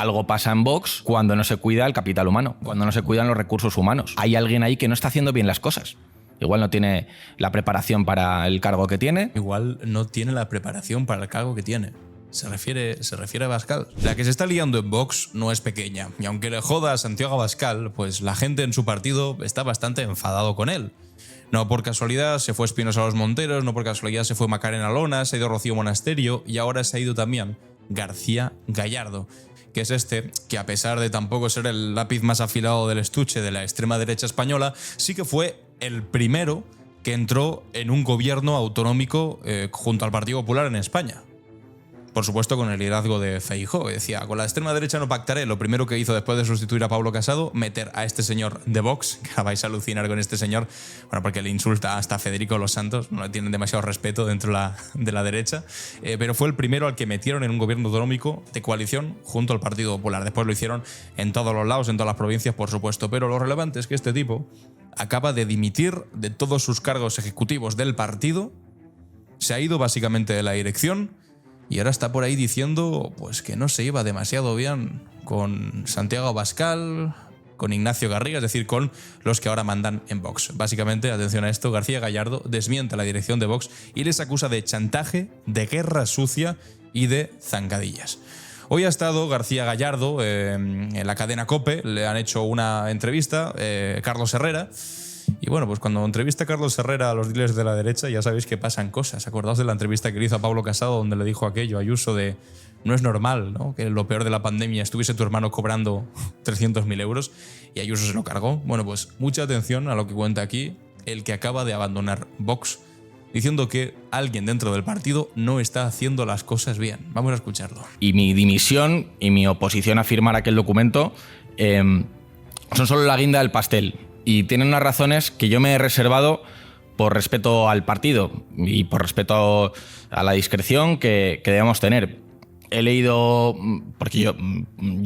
algo pasa en Vox cuando no se cuida el capital humano, cuando no se cuidan los recursos humanos. Hay alguien ahí que no está haciendo bien las cosas. Igual no tiene la preparación para el cargo que tiene. Igual no tiene la preparación para el cargo que tiene. Se refiere a Abascal. La que se está liando en Vox no es pequeña. Y aunque le joda a Santiago Abascal, pues la gente en su partido está bastante enfadado con él. No por casualidad se fue Espinosa a los Monteros, no por casualidad se fue Macarena Lona, se ha ido Rocío Monasterio y ahora se ha ido también García Gallardo, que es este que, a pesar de tampoco ser el lápiz más afilado del estuche de la extrema derecha española, sí que fue el primero que entró en un gobierno autonómico junto al Partido Popular en España. Por supuesto, con el liderazgo de Feijóo. Decía, con la extrema derecha no pactaré. Lo primero que hizo después de sustituir a Pablo Casado, meter a este señor de Vox, que vais a alucinar con este señor, bueno, porque le insulta hasta a Federico Los Santos, no le tienen demasiado respeto dentro de la derecha, pero fue el primero al que metieron en un gobierno autonómico de coalición junto al Partido Popular. Después lo hicieron en todos los lados, en todas las provincias, por supuesto, pero lo relevante es que este tipo acaba de dimitir de todos sus cargos ejecutivos del partido, se ha ido básicamente de la dirección, y ahora está por ahí diciendo pues que no se iba demasiado bien con Santiago Abascal, con Ignacio Garriga, es decir, con los que ahora mandan en Vox. Básicamente, atención a esto, García Gallardo desmiente a la dirección de Vox y les acusa de chantaje, de guerra sucia y de zancadillas. Hoy ha estado García Gallardo en la cadena COPE, le han hecho una entrevista, Carlos Herrera. Y bueno, pues cuando entrevista a Carlos Herrera a los líderes de la derecha, ya sabéis que pasan cosas. Acordaos de la entrevista que le hizo a Pablo Casado, donde le dijo aquello a Ayuso de no es normal, ¿no?, que lo peor de la pandemia estuviese tu hermano cobrando 300.000 euros y Ayuso se lo cargó. Bueno, pues mucha atención a lo que cuenta aquí el que acaba de abandonar Vox, diciendo que alguien dentro del partido no está haciendo las cosas bien. Vamos a escucharlo. Y mi dimisión y mi oposición a firmar aquel documento son solo la guinda del pastel. Y tienen unas razones que yo me he reservado por respeto al partido y por respeto a la discreción que debemos tener. He leído, porque yo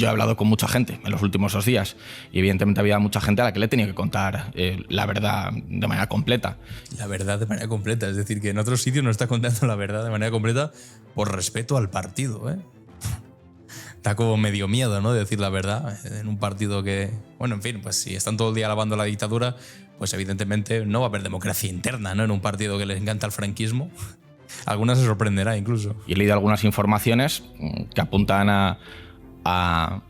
he hablado con mucha gente en los últimos 2 días y evidentemente había mucha gente a la que le tenía que contar la verdad de manera completa. La verdad de manera completa, es decir, que en otros sitios no está contando la verdad de manera completa por respeto al partido, ¿eh? Está como medio miedo, ¿no?, de decir la verdad en un partido que, bueno, en fin, pues si están todo el día alabando la dictadura, pues evidentemente no va a haber democracia interna, ¿no?, en un partido que les encanta el franquismo. Algunas se sorprenderá incluso. Y he leído algunas informaciones que apuntan a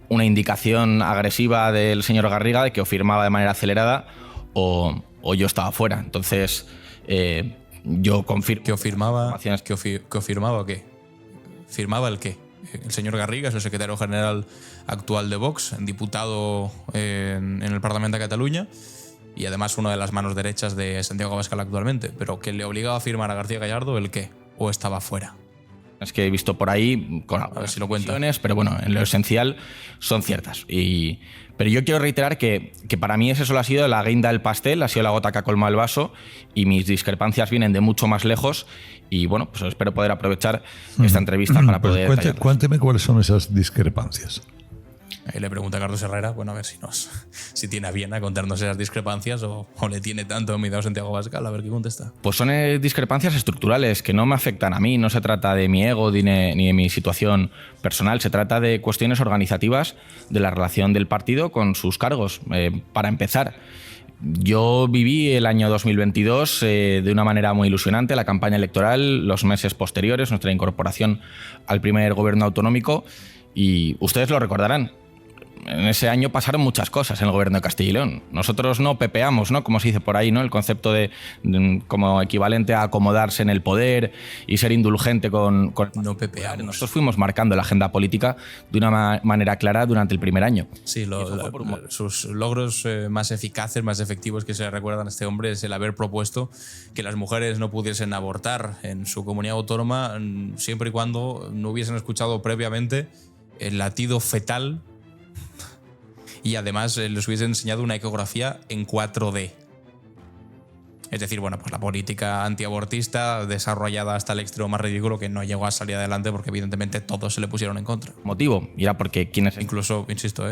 una indicación agresiva del señor Garriga de que o firmaba de manera acelerada o yo estaba fuera. Entonces, yo confirmo. ¿Que o firmaba? ¿Que o firmaba o qué? ¿Firmaba el qué? El señor Garriga es el secretario general actual de Vox, diputado en el Parlamento de Cataluña y además una de las manos derechas de Santiago Abascal actualmente, pero que le obligaba a firmar a García Gallardo el qué, o estaba fuera. Es que he visto por ahí con algunas si lo cuenta, pero bueno, en lo esencial son ciertas. Pero yo quiero reiterar que para mí eso solo ha sido la guinda del pastel, ha sido la gota que ha colmado el vaso y mis discrepancias vienen de mucho más lejos y bueno, pues espero poder aprovechar esta entrevista para poder detallarlas. Cuénteme cuáles son esas discrepancias. Ahí le pregunta a Carlos Herrera, bueno, a ver si tiene a bien a contarnos esas discrepancias o le tiene tanto miedo a Santiago Abascal, a ver qué contesta. Pues son discrepancias estructurales que no me afectan a mí, no se trata de mi ego ni de mi situación personal, se trata de cuestiones organizativas de la relación del partido con sus cargos. Para empezar, yo viví el año 2022 de una manera muy ilusionante, la campaña electoral, los meses posteriores, nuestra incorporación al primer gobierno autonómico, y ustedes lo recordarán. En ese año pasaron muchas cosas en el gobierno de Castilla y León. Nosotros no pepeamos, ¿no?, como se dice por ahí, ¿no?, el concepto de como equivalente a acomodarse en el poder y ser indulgente con no pepeamos. Nosotros fuimos marcando la agenda política de una manera clara durante el primer año. Sí, sus logros más eficaces, más efectivos que se recuerdan a este hombre es el haber propuesto que las mujeres no pudiesen abortar en su comunidad autónoma siempre y cuando no hubiesen escuchado previamente el latido fetal y además les hubiese enseñado una ecografía en 4D. Es decir, bueno, pues la política antiabortista desarrollada hasta el extremo más ridículo que no llegó a salir adelante porque evidentemente todos se le pusieron en contra. Motivo, y era porque quienes... Incluso, insisto,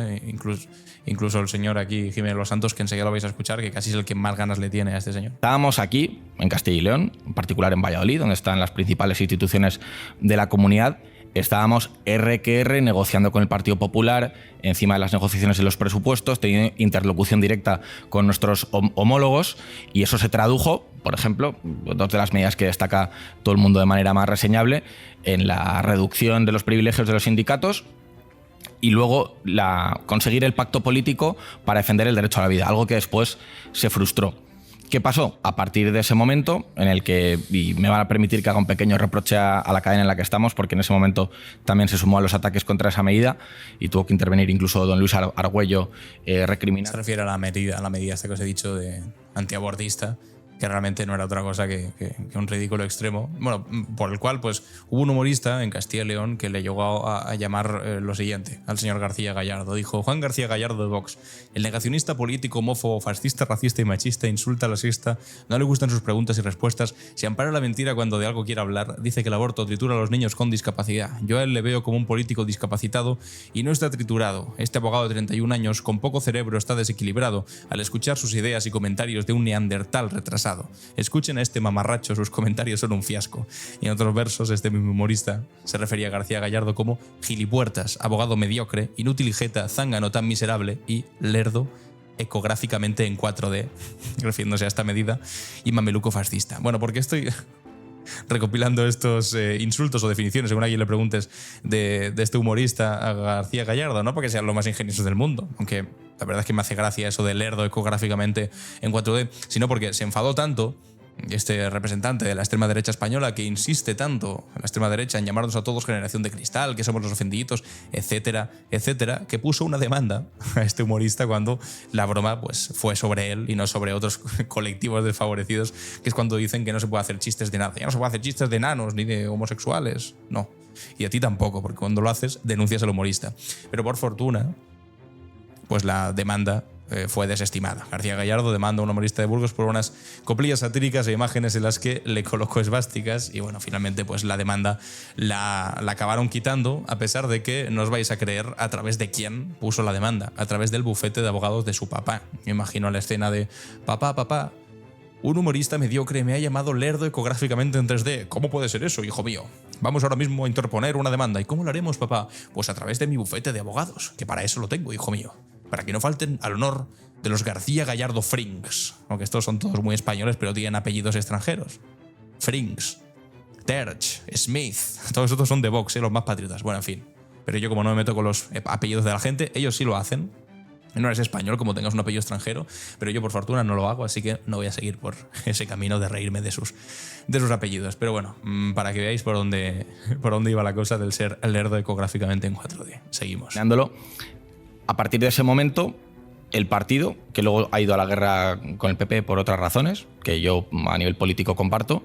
incluso el señor aquí, Jiménez Los Santos, que enseguida lo vais a escuchar, que casi es el que más ganas le tiene a este señor. Estábamos aquí, en Castilla y León, en particular en Valladolid, donde están las principales instituciones de la comunidad, estábamos R que R negociando con el Partido Popular encima de las negociaciones de los presupuestos, teniendo interlocución directa con nuestros homólogos, y eso se tradujo, por ejemplo, dos de las medidas que destaca todo el mundo de manera más reseñable, en la reducción de los privilegios de los sindicatos y luego conseguir el pacto político para defender el derecho a la vida, algo que después se frustró. ¿Qué pasó? A partir de ese momento, en el que, y me van a permitir que haga un pequeño reproche a la cadena en la que estamos, porque en ese momento también se sumó a los ataques contra esa medida y tuvo que intervenir incluso don Luis Argüello recriminar. Se refiere a la medida esta que os he dicho de antiabortista, que realmente no era otra cosa que un ridículo extremo. Bueno, por el cual pues hubo un humorista en Castilla y León que le llegó a llamar lo siguiente al señor García Gallardo. Dijo: Juan García Gallardo de Vox, el negacionista político, homófobo, fascista, racista y machista, insulta a la sexta, no le gustan sus preguntas y respuestas, se ampara la mentira cuando de algo quiere hablar, dice que el aborto tritura a los niños con discapacidad. Yo a él le veo como un político discapacitado y no está triturado. Este abogado de 31 años con poco cerebro está desequilibrado al escuchar sus ideas y comentarios de un neandertal retrasado. Escuchen a este mamarracho, sus comentarios son un fiasco. Y en otros versos, este mismo humorista se refería a García Gallardo como gilipuertas, abogado mediocre, inútil y jeta, zángano tan miserable y lerdo ecográficamente en 4D, refiriéndose a esta medida, y mameluco fascista. Bueno, porque estoy recopilando estos insultos o definiciones, según a quien le preguntes, de este humorista a García Gallardo, no porque sean los más ingeniosos del mundo, aunque la verdad es que me hace gracia eso de lerdo ecográficamente en 4D, sino porque se enfadó tanto este representante de la extrema derecha española, que insiste tanto en la extrema derecha en llamarnos a todos generación de cristal, que somos los ofendiditos, etcétera, etcétera, que puso una demanda a este humorista cuando la broma pues fue sobre él y no sobre otros colectivos desfavorecidos, que es cuando dicen que no se puede hacer chistes de nada. Ya no se puede hacer chistes de enanos ni de homosexuales, no. Y a ti tampoco, porque cuando lo haces denuncias al humorista. Pero por fortuna, pues la demanda fue desestimada. García Gallardo demanda a un humorista de Burgos por unas coplillas satíricas e imágenes en las que le colocó esvásticas, y bueno, finalmente pues la demanda la acabaron quitando, a pesar de que no os vais a creer a través de quién puso la demanda, a través del bufete de abogados de su papá. Me imagino la escena de: papá, un humorista mediocre me ha llamado lerdo ecográficamente en 3D. ¿Cómo puede ser eso, hijo mío? Vamos ahora mismo a interponer una demanda. ¿Y cómo lo haremos, papá? Pues a través de mi bufete de abogados, que para eso lo tengo, hijo mío. Para que no falten al honor de los García Gallardo Frings. Aunque estos son todos muy españoles, pero tienen apellidos extranjeros. Frings, Terch, Smith. Todos estos son de Vox, los más patriotas. Bueno, en fin. Pero yo, como no me meto con los apellidos de la gente, ellos sí lo hacen. No eres español, como tengas un apellido extranjero, pero yo por fortuna no lo hago, así que no voy a seguir por ese camino de reírme de sus apellidos. Pero bueno, para que veáis por dónde iba la cosa del ser lerdo ecográficamente en 4D. Seguimos. A partir de ese momento, el partido, que luego ha ido a la guerra con el PP por otras razones, que yo a nivel político comparto,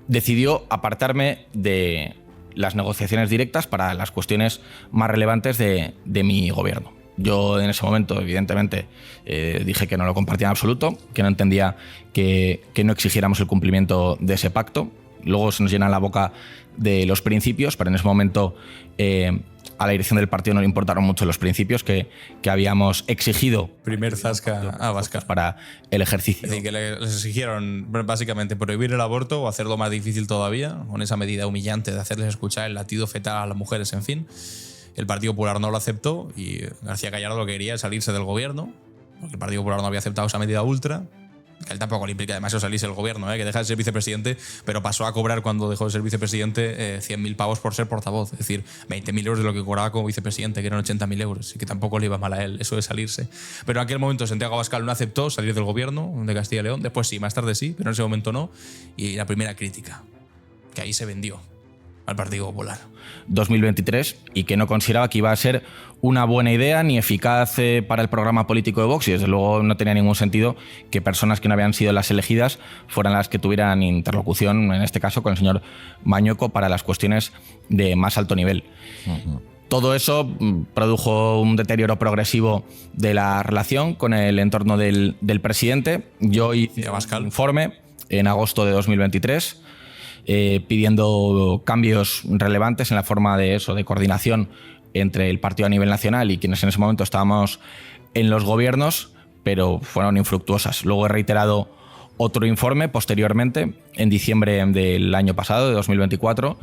decidió apartarme de las negociaciones directas para las cuestiones más relevantes de mi gobierno. Yo en ese momento, evidentemente, dije que no lo compartía en absoluto, que no entendía que no exigiéramos el cumplimiento de ese pacto. Luego se nos llena la boca de los principios, pero en ese momento a la dirección del partido no le importaron mucho los principios que habíamos exigido. Primer zasca a Abascal para el ejercicio. Es decir, que les exigieron básicamente prohibir el aborto o hacerlo más difícil todavía, con esa medida humillante de hacerles escuchar el latido fetal a las mujeres, en fin. El Partido Popular no lo aceptó y García Gallardo lo que quería es salirse del gobierno, porque el Partido Popular no había aceptado esa medida ultra. Que a él tampoco le implica demasiado salirse del gobierno, que deja de ser vicepresidente, pero pasó a cobrar cuando dejó de ser vicepresidente 100.000 pavos por ser portavoz. Es decir, 20.000 euros de lo que cobraba como vicepresidente, que eran 80.000 euros, y que tampoco le iba mal a él eso de salirse. Pero en aquel momento Santiago Abascal no aceptó salir del gobierno de Castilla y León. Después sí, más tarde sí, pero en ese momento no. Y la primera crítica, que ahí se vendió al Partido Popular. 2023, y que no consideraba que iba a ser una buena idea ni eficaz para el programa político de Vox, y desde luego no tenía ningún sentido que personas que no habían sido las elegidas fueran las que tuvieran interlocución, en este caso con el señor Mañueco, para las cuestiones de más alto nivel. Todo eso produjo un deterioro progresivo de la relación con el entorno del presidente. Yo hice un informe en agosto de 2023 pidiendo cambios relevantes en la forma de coordinación entre el partido a nivel nacional y quienes en ese momento estábamos en los gobiernos, pero fueron infructuosas. Luego he reiterado otro informe posteriormente, en diciembre del año pasado, de 2024,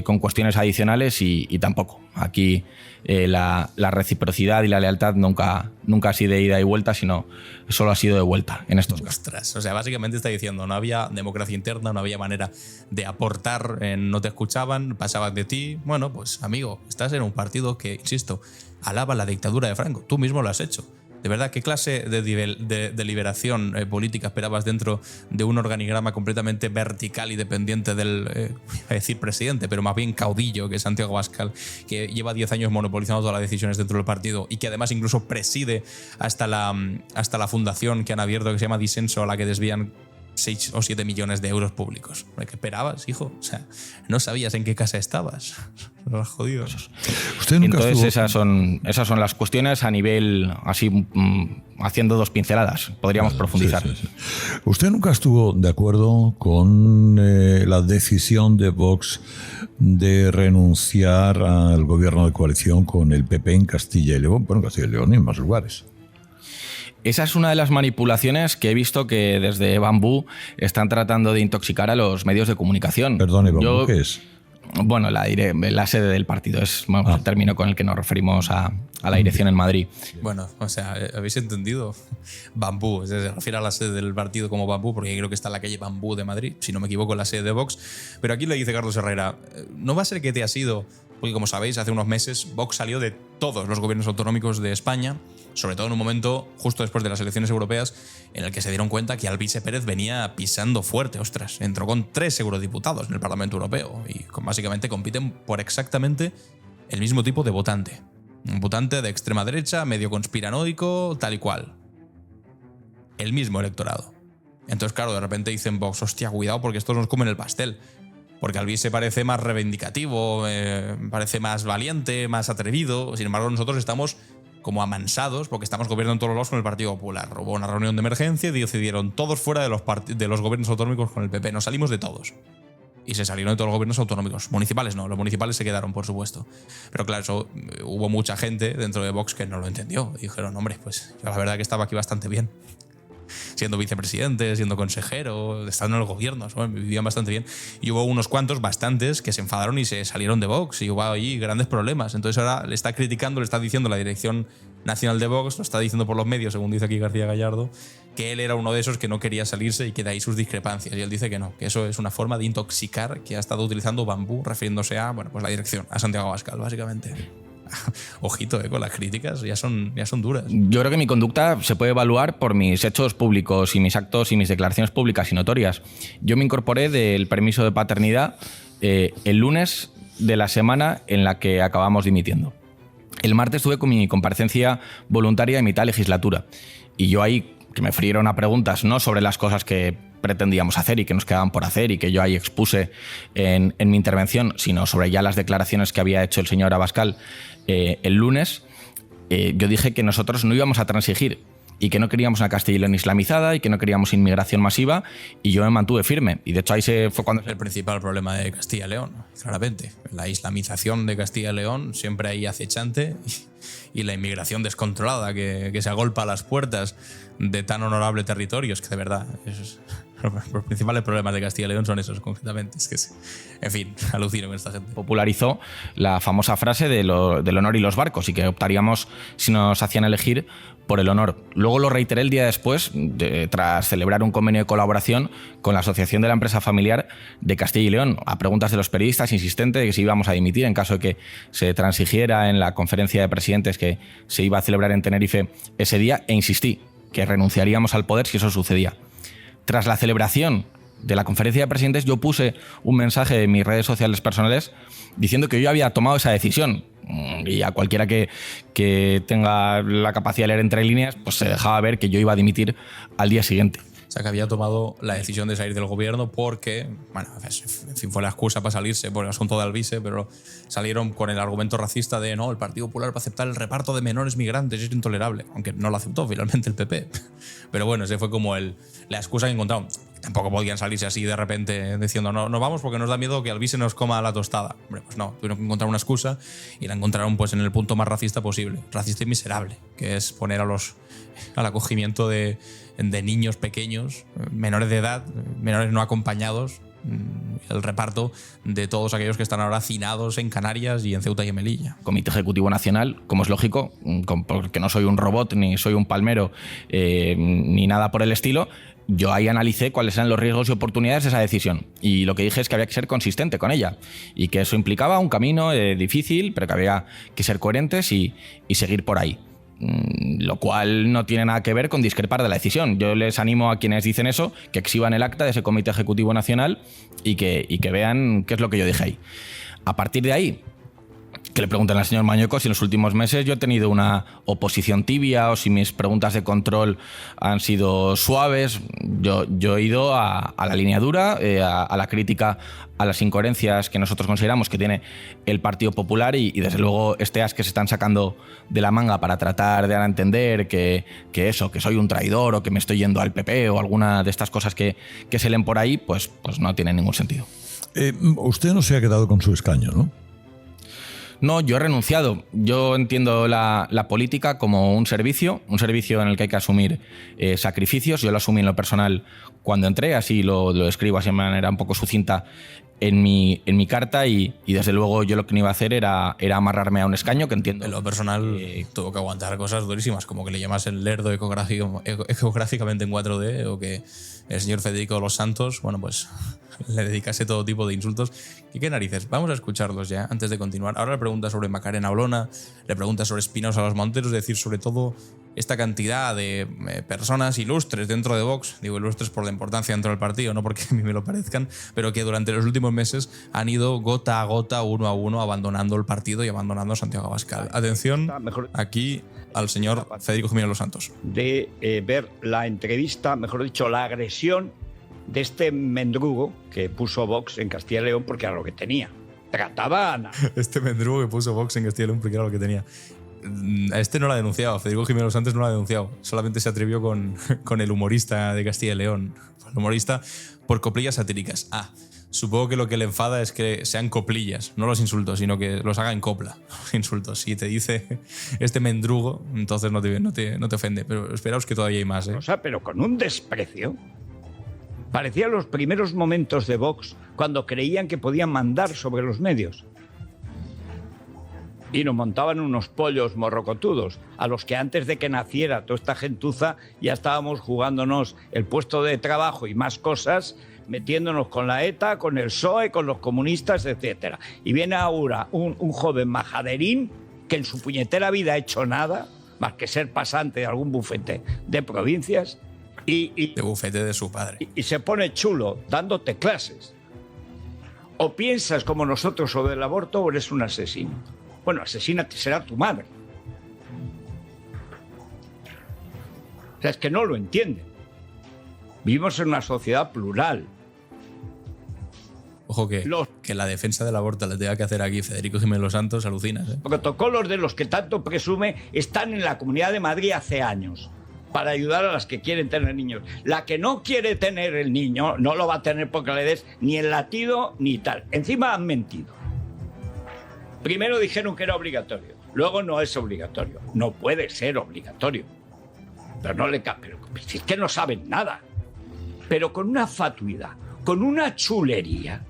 con cuestiones adicionales y tampoco. Aquí la reciprocidad y la lealtad nunca ha sido de ida y vuelta, sino solo ha sido de vuelta en estos casos. Ostras, o sea, básicamente está diciendo, no había democracia interna, no había manera de aportar, no te escuchaban, pasaban de ti. Bueno, pues amigo, estás en un partido que, insisto, alaba la dictadura de Franco. Tú mismo lo has hecho. De verdad, ¿qué clase de liberación política esperabas dentro de un organigrama completamente vertical y dependiente del, iba a decir presidente, pero más bien caudillo, que es Santiago Abascal, que lleva 10 años monopolizando todas las decisiones dentro del partido y que además incluso preside hasta la fundación que han abierto, que se llama Disenso, a la que desvían 6 o 7 millones de euros públicos? ¿Qué esperabas, hijo? O sea, no sabías en qué casa estabas. Lo has jodido. Usted nunca Entonces estuvo... esas son las cuestiones a nivel, así, haciendo dos pinceladas. Podríamos profundizar. Sí. ¿Usted nunca estuvo de acuerdo con la decisión de Vox de renunciar al gobierno de coalición con el PP en Castilla y León? Bueno, en Castilla y León y en más lugares. Esa es una de las manipulaciones que he visto que desde Bambú están tratando de intoxicar a los medios de comunicación. Perdone, ¿Bambú qué es? Bueno, la sede del partido es el término con el que nos referimos a la dirección en Madrid. Bueno, o sea, ¿habéis entendido? Bambú, se refiere a la sede del partido como Bambú, porque creo que está en la calle Bambú de Madrid, si no me equivoco, la sede de Vox. Pero aquí le dice Carlos Herrera, no va a ser que te has ido, porque como sabéis, hace unos meses Vox salió de todos los gobiernos autonómicos de España, sobre todo en un momento justo después de las elecciones europeas, en el que se dieron cuenta que Alvise Pérez venía pisando fuerte, ostras. Entró con 3 eurodiputados en el Parlamento Europeo y básicamente compiten por exactamente el mismo tipo de votante. Un votante de extrema derecha, medio conspiranoico, tal y cual. El mismo electorado. Entonces, claro, de repente dicen Vox, hostia, cuidado porque estos nos comen el pastel. Porque Alvise parece más reivindicativo, parece más valiente, más atrevido. Sin embargo, nosotros estamos como amansados porque estamos gobernando todos los lados con el Partido Popular. Hubo una reunión de emergencia y decidieron todos fuera de los gobiernos autonómicos con el PP. Nos salimos de todos. Y se salieron de todos los gobiernos autonómicos. Municipales no, los municipales se quedaron, por supuesto. Pero claro, eso, hubo mucha gente dentro de Vox que no lo entendió. Y dijeron, hombre, pues yo la verdad que estaba aquí bastante bien. Siendo vicepresidente, siendo consejero, estando en el gobierno, ¿no? Vivían bastante bien. Y hubo unos cuantos, bastantes, que se enfadaron y se salieron de Vox. Y hubo ahí grandes problemas. Entonces ahora le está criticando, le está diciendo la Dirección Nacional de Vox, lo está diciendo por los medios, según dice aquí García Gallardo, que él era uno de esos que no quería salirse y que de ahí sus discrepancias. Y él dice que no, que eso es una forma de intoxicar que ha estado utilizando Bambú, refiriéndose a, bueno, pues la dirección, a Santiago Abascal, básicamente. Ojito, con las críticas ya son duras. Yo creo que mi conducta se puede evaluar por mis hechos públicos y mis actos y mis declaraciones públicas y notorias. Yo me incorporé del permiso de paternidad el lunes de la semana en la que acabamos dimitiendo. El martes estuve con mi comparecencia voluntaria en mitad de legislatura y yo ahí, que me frieron a preguntas no sobre las cosas que pretendíamos hacer y que nos quedaban por hacer y que yo ahí expuse en mi intervención, sino sobre ya las declaraciones que había hecho el señor Abascal el lunes, yo dije que nosotros no íbamos a transigir y que no queríamos una Castilla y León islamizada y que no queríamos inmigración masiva, y yo me mantuve firme. Y de hecho ahí fue cuando... El principal problema de Castilla y León, claramente. La islamización de Castilla y León, siempre ahí acechante, y la inmigración descontrolada que se agolpa a las puertas de tan honorable territorio. Es que de verdad, los principales problemas de Castilla y León son esos, concretamente. Es que, en fin, alucino con esta gente. Popularizó la famosa frase del honor y los barcos, y que optaríamos, si nos hacían elegir, por el honor. Luego lo reiteré el día después, tras celebrar un convenio de colaboración con la Asociación de la Empresa Familiar de Castilla y León, a preguntas de los periodistas insistente de que si íbamos a dimitir en caso de que se transigiera en la conferencia de presidentes que se iba a celebrar en Tenerife ese día, e insistí que renunciaríamos al poder si eso sucedía. Tras la celebración de la conferencia de presidentes, yo puse un mensaje en mis redes sociales personales diciendo que yo había tomado esa decisión, y a cualquiera que tenga la capacidad de leer entre líneas, pues se dejaba ver que yo iba a dimitir al día siguiente. O sea, que había tomado la decisión de salir del gobierno porque, bueno, en fin, fue la excusa para salirse por el asunto de Alvise, pero salieron con el argumento racista de no, el Partido Popular va a aceptar el reparto de menores migrantes, es intolerable, aunque no lo aceptó finalmente el PP. Pero bueno, ese fue como la excusa que encontraron. tampoco podían salirse así de repente diciendo no vamos porque nos da miedo que Albi se nos coma la tostada. Hombre, pues no, tuvieron que encontrar una excusa y la encontraron pues en el punto más racista posible, racista y miserable, que es poner al acogimiento de niños pequeños, menores de edad, menores no acompañados, el reparto de todos aquellos que están ahora hacinados en Canarias y en Ceuta y en Melilla. Comité Ejecutivo Nacional, como es lógico, porque no soy un robot, ni soy un palmero, ni nada por el estilo, yo ahí analicé cuáles eran los riesgos y oportunidades de esa decisión. Y lo que dije es que había que ser consistente con ella y que eso implicaba un camino difícil, pero que había que ser coherentes y seguir por ahí. Lo cual no tiene nada que ver con discrepar de la decisión. Yo les animo a quienes dicen eso que exhiban el acta de ese Comité Ejecutivo Nacional y que vean qué es lo que yo dije ahí. A partir de ahí, que le pregunten al señor Mañueco si en los últimos meses yo he tenido una oposición tibia o si mis preguntas de control han sido suaves. Yo he ido a la línea dura, a la crítica a las incoherencias que nosotros consideramos que tiene el Partido Popular y desde luego este as que se están sacando de la manga para tratar de dar a entender que soy un traidor o que me estoy yendo al PP o alguna de estas cosas que se leen por ahí, pues no tiene ningún sentido. Usted no se ha quedado con su escaño, ¿no? No, yo he renunciado. Yo entiendo la política como un servicio en el que hay que asumir sacrificios. Yo lo asumí en lo personal cuando entré, así lo escribo así de manera un poco sucinta en mi carta y desde luego yo lo que no iba a hacer era amarrarme a un escaño, que entiendo. En lo personal tuvo que aguantar cosas durísimas, como que le llamasen lerdo ecográficamente en 4D o que el señor Federico de los Santos, bueno, pues le dedicase todo tipo de insultos. ¿Y qué narices? Vamos a escucharlos ya antes de continuar. Ahora le pregunta sobre Macarena Olona, le pregunta sobre Espinosa Los Monteros, es decir, sobre todo esta cantidad de personas ilustres dentro de Vox, digo ilustres por la importancia dentro del partido, no porque a mí me lo parezcan, pero que durante los últimos meses han ido gota a gota, uno a uno, abandonando el partido y abandonando a Santiago Abascal. Atención aquí al señor Federico Jiménez Los Santos. De ver la entrevista, mejor dicho, la agresión de este mendrugo que puso Vox en Castilla y León porque era lo que tenía. Trataban. Este mendrugo que puso Vox en Castilla y León porque era lo que tenía. A este no lo ha denunciado, Federico Jiménez Los Santos no lo ha denunciado, solamente se atrevió con el humorista de Castilla y León, el humorista por coplillas satíricas. Supongo que lo que le enfada es que sean coplillas, no los insultos, sino que los haga en copla, los insultos. Si te dice este mendrugo, entonces no te ofende, pero esperaos que todavía hay más. O sea, pero con un desprecio. Parecían los primeros momentos de Vox cuando creían que podían mandar sobre los medios. Y nos montaban unos pollos morrocotudos, a los que antes de que naciera toda esta gentuza ya estábamos jugándonos el puesto de trabajo y más cosas, metiéndonos con la ETA, con el PSOE, con los comunistas, etc. Y viene ahora un joven majaderín que en su puñetera vida ha hecho nada, más que ser pasante de algún bufete de provincias, de bufete de su padre. Y se pone chulo dándote clases. O piensas como nosotros sobre el aborto o eres un asesino. Bueno, asesina será tu madre. O sea, es que no lo entienden. Vivimos en una sociedad plural. Ojo que la defensa del aborto la tenga que hacer aquí Federico Jiménez Los Santos, alucinas. Protocolos de los que tanto presume están en la Comunidad de Madrid hace años para ayudar a las que quieren tener niños. La que no quiere tener el niño no lo va a tener porque le des ni el latido ni tal. Encima han mentido. Primero dijeron que era obligatorio, luego no es obligatorio. No puede ser obligatorio. Pero no le pero es que no saben nada. Pero con una fatuidad, con una chulería.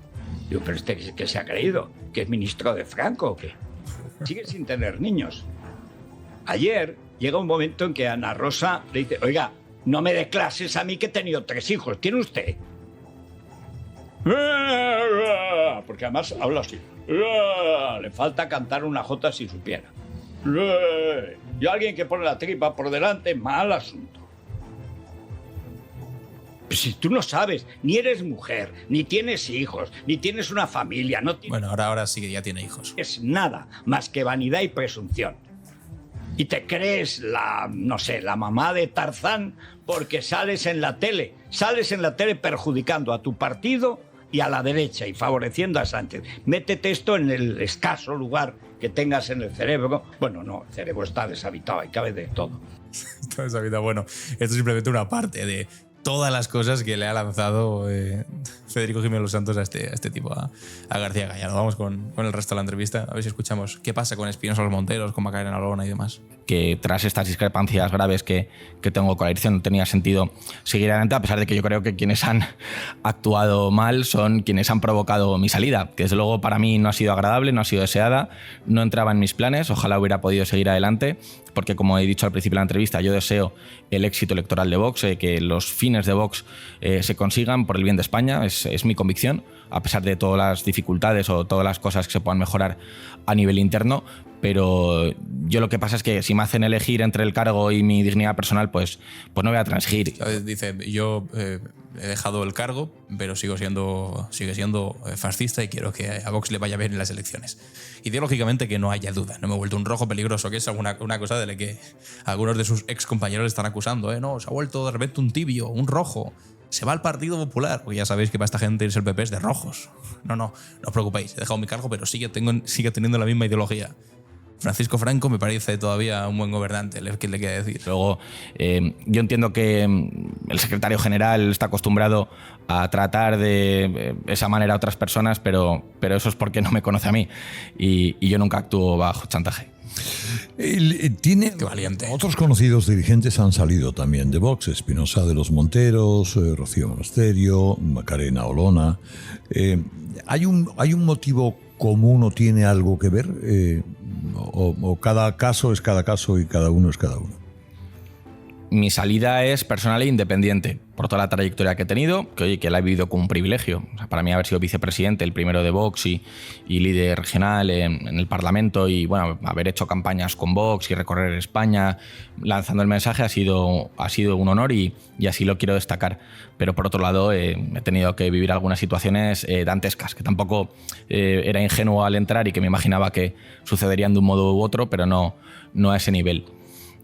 Digo, pero este que se ha creído, que es ministro de Franco o qué. Sigue sin tener niños. Ayer llega un momento en que Ana Rosa le dice, oiga, no me dé clases a mí que he tenido 3 hijos. ¿Tiene usted? Porque además habla así. Le falta cantar una jota si supiera. Y alguien que pone la tripa por delante, mal asunto. Pues si tú no sabes, ni eres mujer, ni tienes hijos, ni tienes una familia, no tienes... Bueno, ahora sí que ya tiene hijos. Es nada más que vanidad y presunción. Y te crees la mamá de Tarzán porque sales en la tele perjudicando a tu partido y a la derecha y favoreciendo a Sánchez. Métete esto en el escaso lugar que tengas en el cerebro. Bueno, no, el cerebro está deshabitado y cabe de todo. Está deshabitado. Bueno, esto es simplemente una parte de todas las cosas que le ha lanzado Federico Jiménez Los Santos a este tipo, a García Gallardo. Vamos con el resto de la entrevista, a ver si escuchamos qué pasa con Espinosa Los Monteros, con Macarena Olona y demás. Que tras estas discrepancias graves que tengo con la dirección no tenía sentido seguir adelante, a pesar de que yo creo que quienes han actuado mal son quienes han provocado mi salida, que desde luego para mí no ha sido agradable, no ha sido deseada, no entraba en mis planes, ojalá hubiera podido seguir adelante, porque como he dicho al principio de la entrevista, yo deseo el éxito electoral de Vox, que los fines de Vox se consigan por el bien de España, es mi convicción, a pesar de todas las dificultades o todas las cosas que se puedan mejorar a nivel interno. Pero yo lo que pasa es que si me hacen elegir entre el cargo y mi dignidad personal, pues no voy a transigir. Dice, yo he dejado el cargo, pero sigue siendo fascista y quiero que a Vox le vaya bien en las elecciones. Ideológicamente que no haya duda, no me he vuelto un rojo peligroso, que es una cosa de la que algunos de sus ex compañeros le están acusando. No, se ha vuelto de repente un tibio, un rojo. Se va al Partido Popular, porque ya sabéis que para esta gente irse el PP es de rojos. No os preocupéis, he dejado mi cargo, pero sigue teniendo la misma ideología. Francisco Franco me parece todavía un buen gobernante, ¿qué le quiere decir? Luego, yo entiendo que el secretario general está acostumbrado a tratar de esa manera a otras personas, pero eso es porque no me conoce a mí y yo nunca actúo bajo chantaje. Tiene Qué valiente. Otros conocidos dirigentes han salido también de Vox, Espinosa de los Monteros, Rocío Monasterio, Macarena Olona. ¿Hay un motivo común o tiene algo que ver? ¿O cada caso es cada caso y cada uno es cada uno? Mi salida es personal e independiente, por toda la trayectoria que he tenido, que la he vivido con un privilegio. O sea, para mí haber sido vicepresidente, el primero de Vox y líder regional en el Parlamento y bueno, haber hecho campañas con Vox y recorrer España lanzando el mensaje ha sido un honor y así lo quiero destacar. Pero por otro lado he tenido que vivir algunas situaciones dantescas, que tampoco era ingenuo al entrar y que me imaginaba que sucederían de un modo u otro, pero no a ese nivel.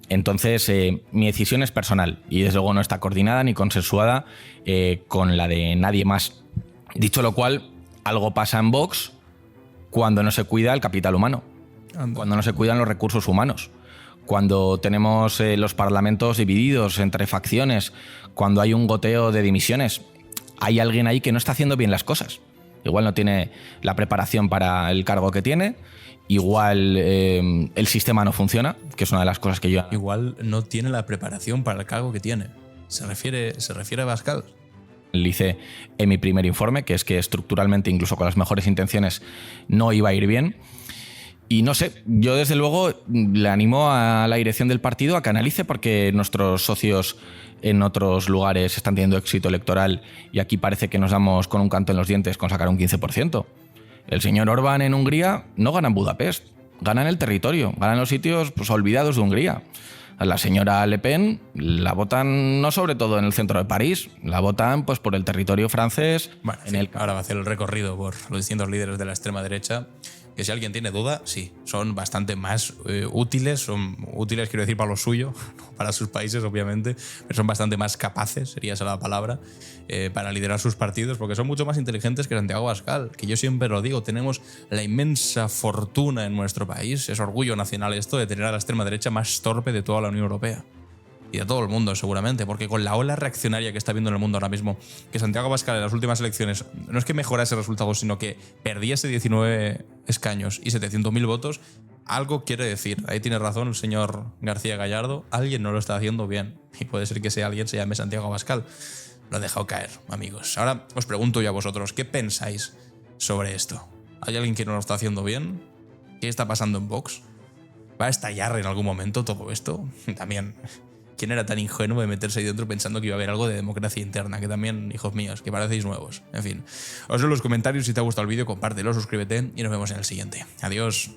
Entonces, mi decisión es personal y desde luego no está coordinada ni consensuada con la de nadie más. Dicho lo cual, algo pasa en Vox cuando no se cuida el capital humano, cuando no se cuidan los recursos humanos, cuando tenemos los parlamentos divididos entre facciones, cuando hay un goteo de dimisiones. Hay alguien ahí que no está haciendo bien las cosas. Igual no tiene la preparación para el cargo que tiene. Igual el sistema no funciona, que es una de las cosas que yo... Igual no tiene la preparación para el cargo que tiene. ¿Se refiere a Abascal? Le hice en mi primer informe, que es que estructuralmente, incluso con las mejores intenciones, no iba a ir bien. Y no sé, yo desde luego le animo a la dirección del partido a que analice, porque nuestros socios en otros lugares están teniendo éxito electoral y aquí parece que nos damos con un canto en los dientes con sacar un 15%. El señor Orbán en Hungría no gana en Budapest, gana en el territorio, gana en los sitios olvidados de Hungría. A la señora Le Pen la votan no sobre todo en el centro de París, la votan por el territorio francés. Bueno, ahora va a hacer el recorrido por los distintos líderes de la extrema derecha, que si alguien tiene duda, sí, son bastante más útiles, quiero decir para lo suyo, no para sus países obviamente, pero son bastante más capaces, sería esa la palabra, para liderar sus partidos, porque son mucho más inteligentes que Santiago Abascal, que yo siempre lo digo, tenemos la inmensa fortuna en nuestro país, es orgullo nacional esto de tener a la extrema derecha más torpe de toda la Unión Europea. Y de todo el mundo seguramente, porque con la ola reaccionaria que está viendo en el mundo ahora mismo, que Santiago Abascal en las últimas elecciones no es que mejorase resultados, sino que perdiese 19 escaños y 700.000 votos, algo quiere decir. Ahí tiene razón el señor García Gallardo, alguien no lo está haciendo bien y puede ser que ese alguien se llame Santiago Abascal. Lo he dejado caer, amigos. Ahora os pregunto yo a vosotros, ¿qué pensáis sobre esto? ¿Hay alguien que no lo está haciendo bien? ¿Qué está pasando en Vox? ¿Va a estallar en algún momento todo esto? También... ¿Quién era tan ingenuo de meterse ahí dentro pensando que iba a haber algo de democracia interna? Que también, hijos míos, que parecéis nuevos. En fin, os leo los comentarios. Si te ha gustado el vídeo, compártelo, suscríbete y nos vemos en el siguiente. Adiós.